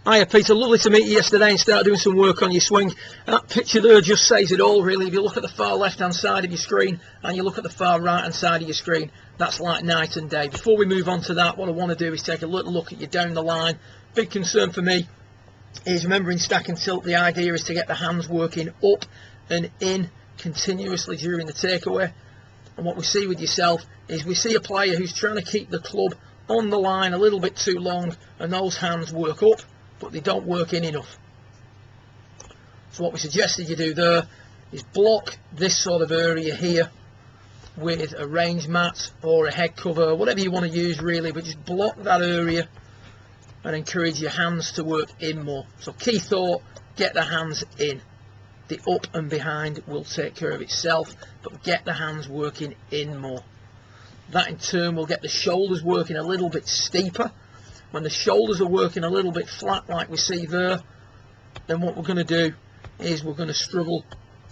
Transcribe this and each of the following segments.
Hiya Peter, lovely to meet you yesterday and start doing some work on your swing. That picture there just says it all really. If you look at the far left hand side of your screen and you look at the far right hand side of your screen, that's like night and day. Before we move on to that, what I want to do is take a little look at you down the line. Big concern for me is, remember, in stack and tilt, the idea is to get the hands working up and in continuously during the takeaway. And what we see with yourself is we see a player who's trying to keep the club on the line a little bit too long, and those hands work up but they don't work in enough. So what we suggested you do there is block this sort of area here with a range mat or a head cover, whatever you want to use really, but just block that area and encourage your hands to work in more. So key thought, get the hands in. The up and behind will take care of itself, but get the hands working in more. That in turn will get the shoulders working a little bit steeper. When the shoulders are working a little bit flat like we see there, then what we're going to do is we're going to struggle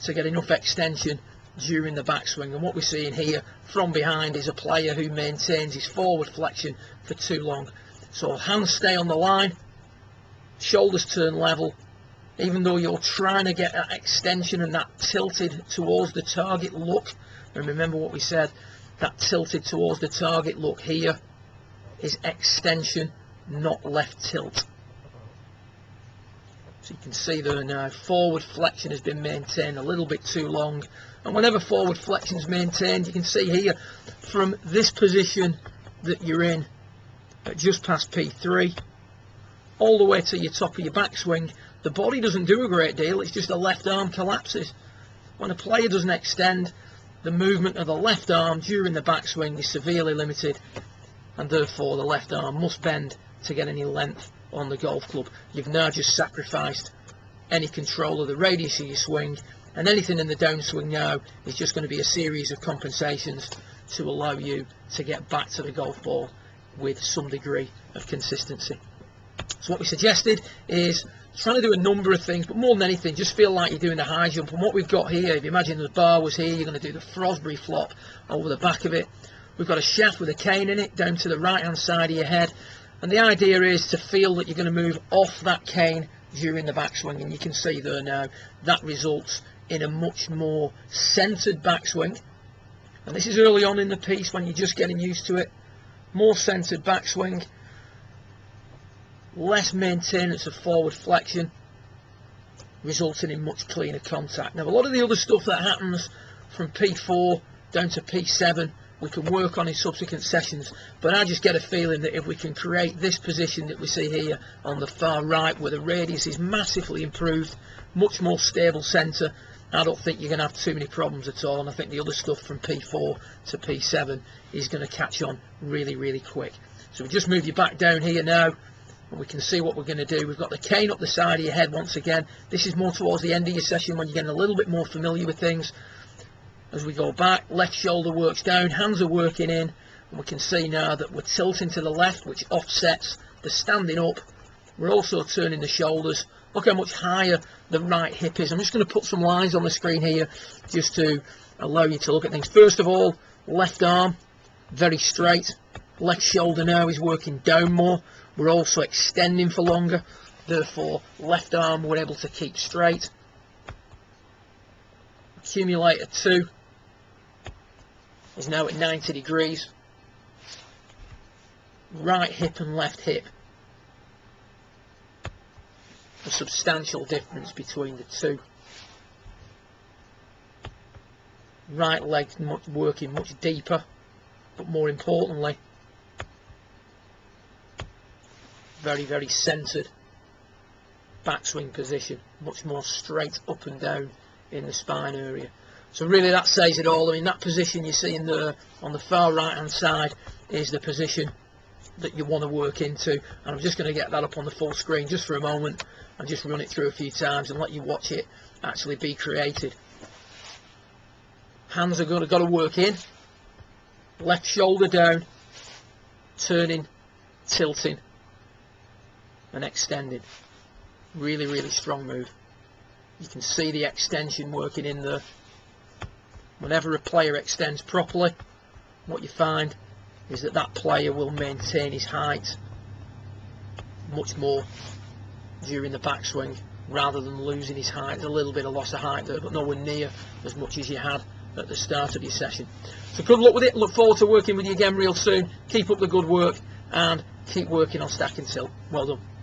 to get enough extension during the backswing. And what we're seeing here from behind is a player who maintains his forward flexion for too long. So hands stay on the line, shoulders turn level, even though you're trying to get that extension and that tilted towards the target look. And remember what we said, that tilted towards the target look here is extension, not left tilt. So you can see there now, forward flexion has been maintained a little bit too long. And whenever forward flexion is maintained, you can see here from this position that you're in at just past P3 all the way to your top of your backswing, the body doesn't do a great deal, it's just the left arm collapses. When a player doesn't extend, the movement of the left arm during the backswing is severely limited, and therefore the left arm must bend to get any length on the golf club. You've now just sacrificed any control of the radius of your swing, and anything in the downswing now is just going to be a series of compensations to allow you to get back to the golf ball with some degree of consistency. So what we suggested is trying to do a number of things, but more than anything, just feel like you're doing a high jump. And what we've got here, if you imagine the bar was here, you're going to do the Frosbury flop over the back of it. We've got a shaft with a cane in it down to the right hand side of your head, and the idea is to feel that you're going to move off that cane during the backswing, and you can see there now that results in a much more centered backswing. And this is early on in the piece when you're just getting used to it. More centered backswing, less maintenance of forward flexion, resulting in much cleaner contact. Now a lot of the other stuff that happens from P4 down to P7 we can work on in subsequent sessions, but I just get a feeling that if we can create this position that we see here on the far right, where the radius is massively improved, much more stable centre, I don't think you're going to have too many problems at all. And I think the other stuff from P4 to P7 is going to catch on really, really quick. So we just move you back down here now, and we can see what we're going to do. We've got the cane up the side of your head once again. This is more towards the end of your session when you're getting a little bit more familiar with things. As we go back, left shoulder works down, hands are working in, and we can see now that we're tilting to the left, which offsets the standing up. We're also turning the shoulders. Look how much higher the right hip is. I'm just going to put some lines on the screen here just to allow you to look at things. First of all, left arm, very straight. Left shoulder now is working down more. We're also extending for longer. Therefore, left arm we're able to keep straight. Accumulator 2 is now at 90 degrees. Right hip and left hip. A substantial difference between the two. Right leg working much deeper, but more importantly, very, very centered backswing position, much more straight up and down in the spine area. So really that says it all. I mean, that position you see in there on the far right hand side is the position that you want to work into, and I'm just going to get that up on the full screen just for a moment and just run it through a few times and let you watch it actually be created. Hands are got to work in, left shoulder down, turning, tilting and extending. Really, really strong move. You can see the extension working in there. Whenever a player extends properly, what you find is that that player will maintain his height much more during the backswing rather than losing his height. There's a little bit of loss of height there, but nowhere near as much as you had at the start of your session. So good luck with it. Look forward to working with you again real soon. Keep up the good work and keep working on stacking tilt. Well done.